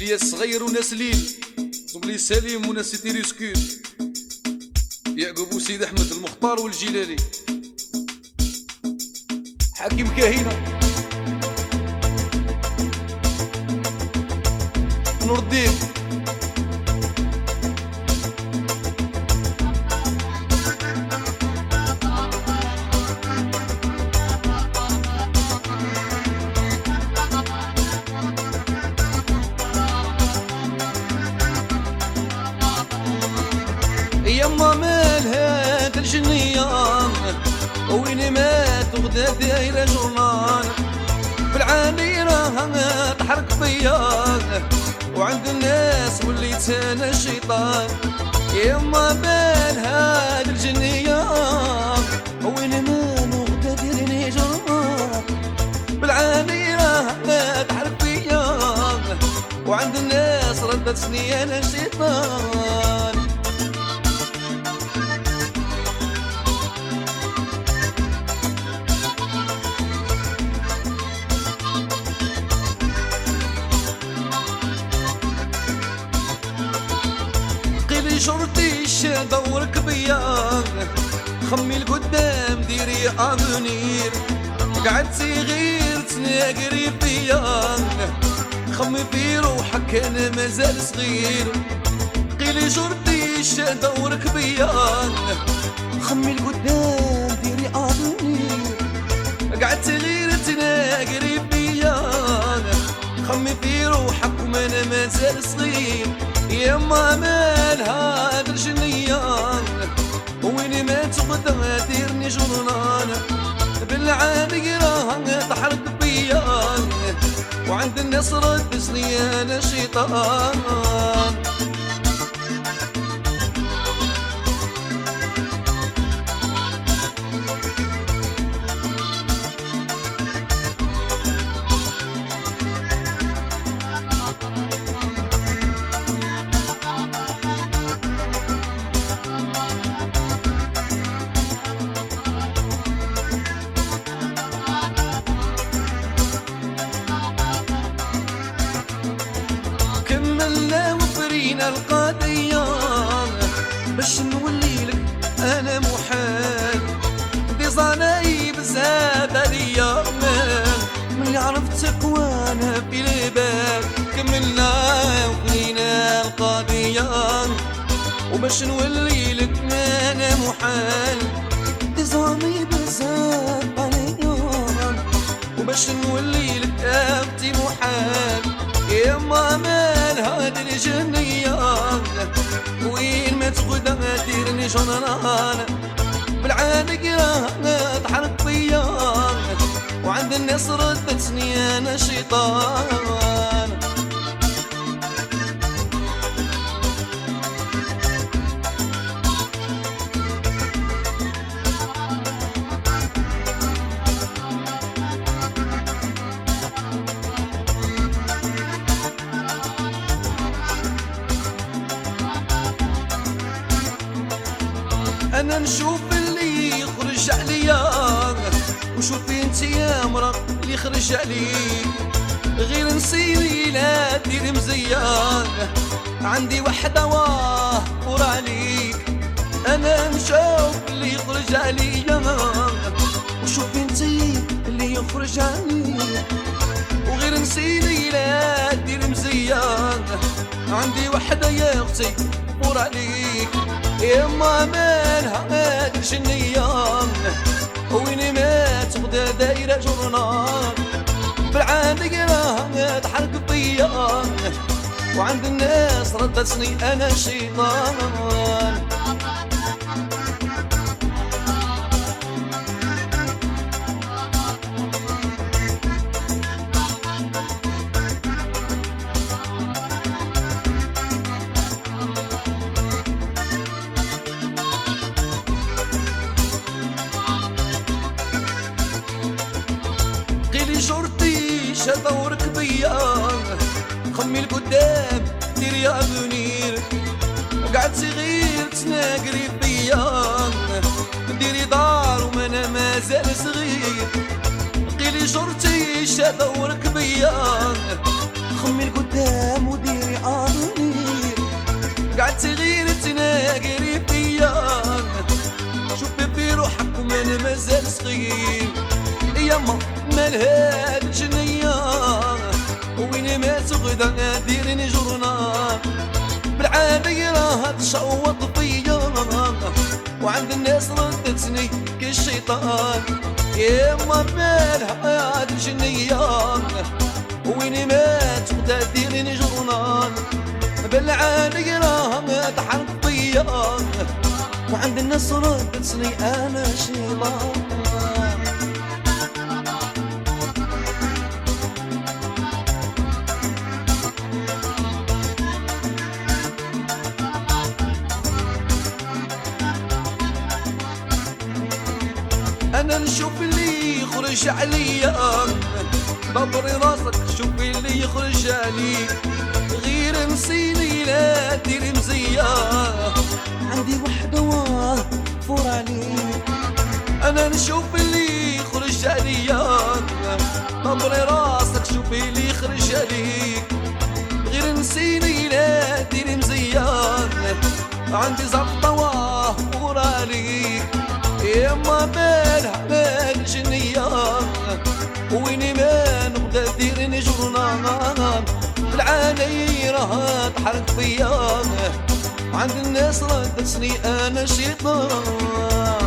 إلياس صغير وناس ليل، زملي سليم وناس سيتي ريسكيل، يعقوب وسيد أحمد المختار والجلالي، حكيم كاهنة، نور الدين، يما مال هاد الجنية وين ما تغدا دايرة جورنال بالعاني راها تحرك فيا وعند الناس وليت انا الشيطان. يما مال هاد الجنية وين ما نغدا دايرة جورنال بالعاني راها تحرك فيا وعند الناس ردتني انا الشيطان. شرطي دورك بيا خمي القدام ديري افونير قعدتي غير تناقري فيا خمي في روحك انا مازال صغير. قيلي شرطي دورك بيا خمي القدام ديري افونير قعدتي غير تناقري فيا خمي في روحك وانا مازال صغير. يما مال هاد الجنية وين ما تبدا ديرني جرنان بالعاني راها تحرك بيا وعند الناس ردسني انا شيطان. كملنا وفرينا القضية باش نوليلك انا محال دي صنايب زاد ليا ملي عرفتك وانا في البال. كملنا وفرينا القضية وباش نوليلك انا محال دي صنايب زاد عليا وباش نوليلك اختي محال. يما مال هاد الجنية وين ما تغدا ديرني جنران بالعانق راها تحرك فيا وعند الناس ردتني انا شيطان. انا نشوف اللي يخرج عليا وشوفي انت يا مرا اللي يخرج عليك غير نسيني لا ديري مزيان عندي وحده واه عليك. انا نشوف اللي يخرج عليا وشوفي انت اللي يخرج عليك وغير نسيني لا ديري مزيان عندي وحده يا اختي عليك. يما مالها هاد الجنية وين ما تغدا دايرة جورنال بالعانق راها تحرك فيا وعند الناس ردتني انا شيطان. شرطي دورك بيا خمي القدام ديري افونير قعدتي غير تناقري فيا ديري دار وانا مازال صغير. قيلي شرطي دورك بيا خمي القدام وديري مسكين يما مالها الجنية وين ما تغدا ديرني جرنا بالعادي راها تشوط فيا وعند الناس ردتني كالشيطان يما مالها الجنية وين ما تغدا ديرني جرنا بالعادي راها تحرق فيا وعند الناس ردتني انا شيطان. انا نشوف اللي يخرج عليا ضبري راسك شوف اللي يخرج عليك غير نسيني لا ديري مزية عندي وحدة واه فور عليك. انا نشوف اللي يخرج عليا ضبري راسك شوف اللي يخرج عليك غير نسيني لا ديري مزية عندي زبطة واه فور عليك يما بالها بال جنية ويني ما نبدا ديرني جرنان بالعالي راها تحرق فيا وعند الناس ردتني انا شيطان.